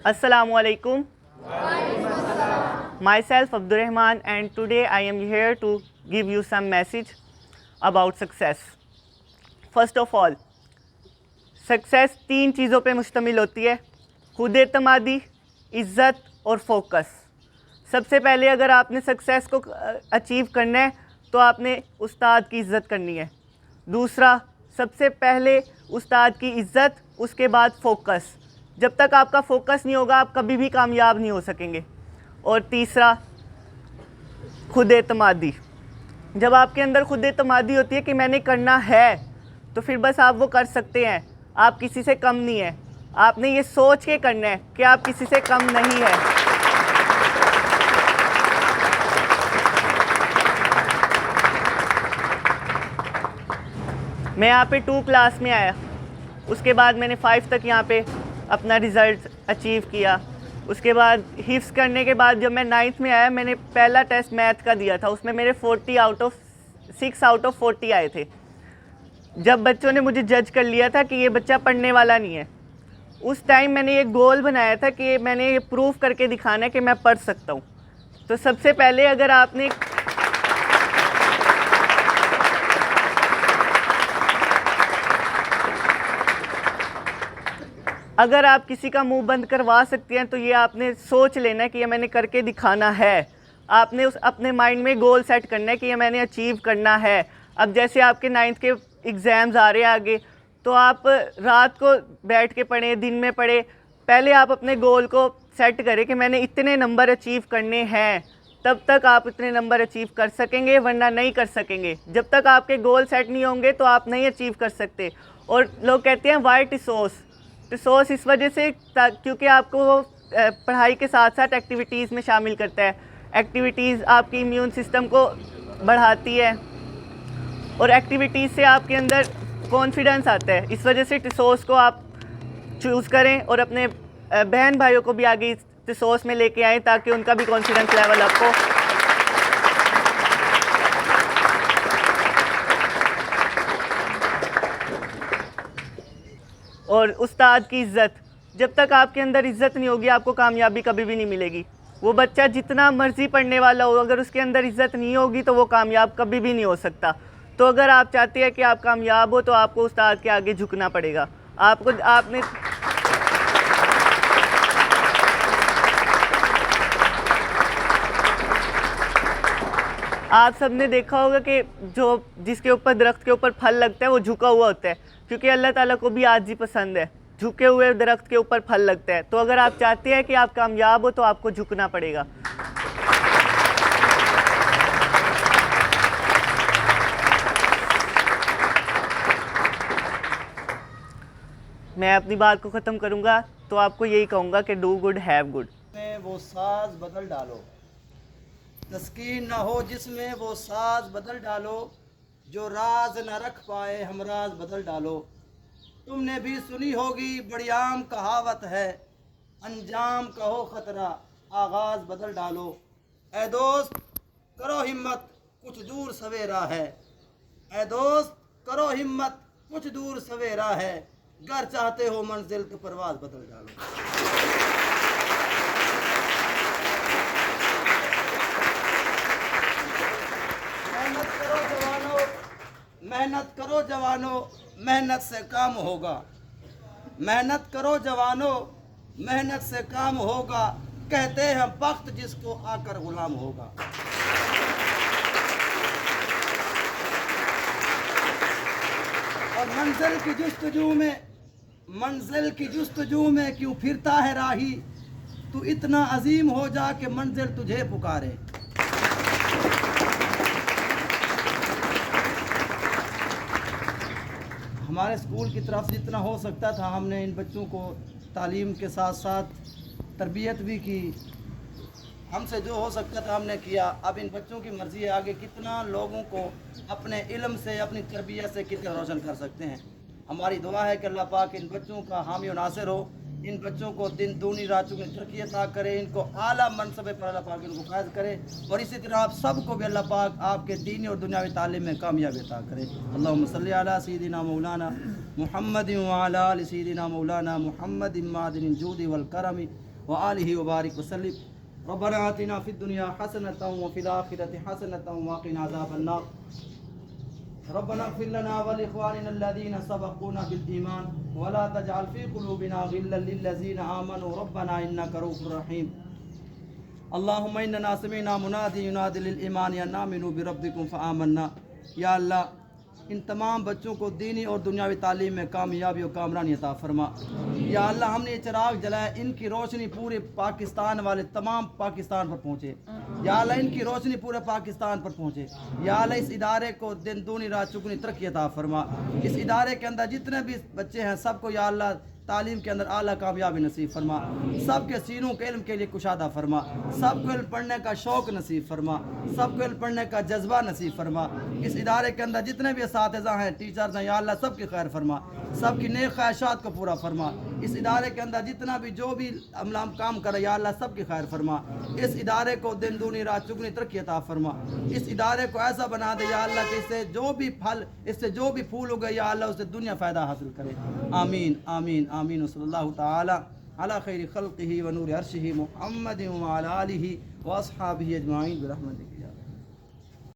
Assalamu alaikum. Myself Abdurrahman, and today I am here to give you some message about success. First of all, success 3 चीज़ों पे मुश्तमिल होती है: खुद एतमादी, इज़्ज़त और फोकस। सबसे पहले अगर आपने सक्सेस को अचीव करना है तो आपने उस्ताद की इज़्ज़त करनी है। दूसरा, सबसे पहले उस्ताद की इज़्ज़त, उसके बाद फोकस। जब तक आपका फोकस नहीं होगा आप कभी भी कामयाब नहीं हो सकेंगे। और तीसरा, खुद एतमादी। जब आपके अंदर खुद एतमादी होती है कि मैंने करना है, तो फिर बस आप वो कर सकते हैं। आप किसी से कम नहीं है। आपने ये सोच के करना है कि आप किसी से कम नहीं है। मैं यहाँ पे 2 क्लास में आया, उसके बाद मैंने 5 तक यहाँ पे अपना रिज़ल्ट अचीव किया। उसके बाद हिफ्ज़ करने के बाद जब मैं 9th में आया, मैंने पहला टेस्ट मैथ का दिया था, उसमें मेरे 6 आउट ऑफ 40 आए थे। जब बच्चों ने मुझे जज कर लिया था कि ये बच्चा पढ़ने वाला नहीं है, उस टाइम मैंने ये गोल बनाया था कि मैंने ये प्रूव करके दिखाना है कि मैं पढ़ सकता हूँ। तो सबसे पहले अगर आप किसी का मुंह बंद करवा सकते हैं तो ये आपने सोच लेना है कि ये मैंने करके दिखाना है। आपने अपने माइंड में गोल सेट करना है कि ये मैंने अचीव करना है। अब जैसे आपके 9th के एग्ज़ाम्स आ रहे हैं आगे, तो आप रात को बैठ के पढ़ें, दिन में पढ़ें। पहले आप अपने गोल को सेट करें कि मैंने इतने नंबर अचीव करने हैं, तब तक आप इतने नंबर अचीव कर सकेंगे, वरना नहीं कर सकेंगे। जब तक आपके गोल सेट नहीं होंगे तो आप नहीं अचीव कर सकते। और लोग कहते हैं वाई टिसोस इस वजह से क्योंकि आपको वो पढ़ाई के साथ साथ एक्टिविटीज़ में शामिल करता है। एक्टिविटीज़ आपकी इम्यून सिस्टम को बढ़ाती है और एक्टिविटीज़ से आपके अंदर कॉन्फिडेंस आता है। इस वजह से टिसोस को आप चूज़ करें और अपने बहन भाइयों को भी आगे इस टिसोस में लेके आएँ ताकि उनका भी कॉन्फिडेंस लेवल आपको। और उस्ताद की इज़्ज़त, जब तक आपके अंदर इज़्ज़त नहीं होगी आपको कामयाबी कभी भी नहीं मिलेगी। वो बच्चा जितना मर्ज़ी पढ़ने वाला हो, अगर उसके अंदर इज़्ज़त नहीं होगी तो वो कामयाब कभी भी नहीं हो सकता। तो अगर आप चाहते हैं कि आप कामयाब हो तो आपको उस्ताद के आगे झुकना पड़ेगा। आप सब ने देखा होगा कि जिसके ऊपर दरख्त के ऊपर फल लगता है वो झुका हुआ होता है, क्योंकि अल्लाह ताला को भी आजी पसंद है। झुके हुए दरख्त के ऊपर फल लगता है। तो अगर आप चाहते हैं कि आप कामयाब हो तो आपको झुकना पड़ेगा। मैं अपनी बात को ख़त्म करूँगा तो आपको यही कहूँगा कि डू गुड हैव गुड। में वो साज बदल डालो, तस्कीन न हो जिसमें वो साज बदल डालो, जो राज न रख पाए हम राज बदल डालो। तुमने भी सुनी होगी बड़ी आम कहावत है, अंजाम कहो खतरा आगाज बदल डालो। ए दोस्त करो हिम्मत कुछ दूर सवेरा है, ए दोस्त करो हिम्मत कुछ दूर सवेरा है, घर चाहते हो मंजिल की परवाज बदल डालो। मेहनत करो जवानों, मेहनत से काम होगा। मेहनत करो जवानों, मेहनत से काम होगा, कहते हैं वक्त जिसको आकर गुलाम होगा। और मंजिल की जुस्तजू में क्यों फिरता है राही, तू इतना अजीम हो जा कि मंजिल तुझे पुकारे। हमारे स्कूल की तरफ जितना हो सकता था हमने इन बच्चों को तालीम के साथ साथ तरबियत भी की। हमसे जो हो सकता था हमने किया। अब इन बच्चों की मर्ज़ी है आगे कितना लोगों को अपने इल्म से, अपनी तरबियत से कितना रोशन कर सकते हैं। हमारी दुआ है कि अल्लाह पाक इन बच्चों का हामी और नासिर हो, इन बच्चों को दिन दूनी रातों में तरक्की अता करे, इनको आला मनसबे पर अल्लाह पाक इनको फायद करे, और इसी तरह आप सबको भी अल्लाह पाक आपके दीनी और दुनियावी तालीम में कामयाबी अता करे। अल्लाहुम्मा सल्ली अला सय्यिदिना मौलाना मुहम्मद व अला आलि सय्यिदिना मौलाना मुहम्मद मादिन जूदी वल करमी व आलिहि व बारिक वसल्लिम। रब्बना आतिना फिद दुनिया हसनतन व फिल आखिरति हसनतन व क़िना अज़ाबन्नार। रब्बना इग़फ़िर लना व लिइख़वानिना अल्लज़ीना सबक़ूना बिल ईमान व ला तजअल फ़ी क़ुलूबिना ग़िल्लन लिल्लज़ीना आमनू रब्बना इन्नका रऊफ़ुर रहीम। अल्लाहुम्मा इन्ना समिअना मुनादी युनादी लिल ईमान अन आमिनू बिरब्बिकुम फ़आमन्ना। या अल्लाह, इन तमाम बच्चों को दीनी और दुनियावी तालीम में कामयाबी और कामरानी अता फरमा। या अल्लाह, हमने ये चिराग जलाया, इनकी रोशनी पूरे पाकिस्तान वाले तमाम पाकिस्तान पर पहुँचे। या अल्लाह, इनकी रोशनी पूरे पाकिस्तान पर पहुँचे। या अल्लाह, इस इदारे को दिन दूनी रात चुगनी तरक्की अता फरमा। इस इदारे के अंदर जितने भी बच्चे हैं सबको या अल्लाह तालीम के अंदर आला कामयाबी नसीब फरमा। सबके सीनों के इल्म के लिए कुशादा फरमा। सबको इल्म पढ़ने का शौक़ नसीब फरमा। सबको इल्म पढ़ने का जज्बा नसीब फरमा। इस इदारे के अंदर जितने भी असातिज़ा हैं, टीचर्स हैं, या अल्लाह सबकी खैर फरमा। सबकी नेक ख्वाहिशात को पूरा फरमा। इस इदारे के अंदर जितना भी जो भी अमलाम काम करे, या अल्लाह सबकी खैर फरमा। इस इदारे को दिन दूनी रात चुगनी तरक्की अता फरमा। इस इदारे को ऐसा बना दे या अल्लाह कि इससे जो भी फल, इससे जो भी फूल उगे, या अल्लाह उससे दुनिया फ़ायदा हासिल करे। आमीन आमीन आमीन। सल्लल्लाहु ताला अला खैरि खल्क़िही व नूरि अर्शिही मुहम्मदिन व अला आलिही व अस्हाबिही अजमाइन बिरहमतिक।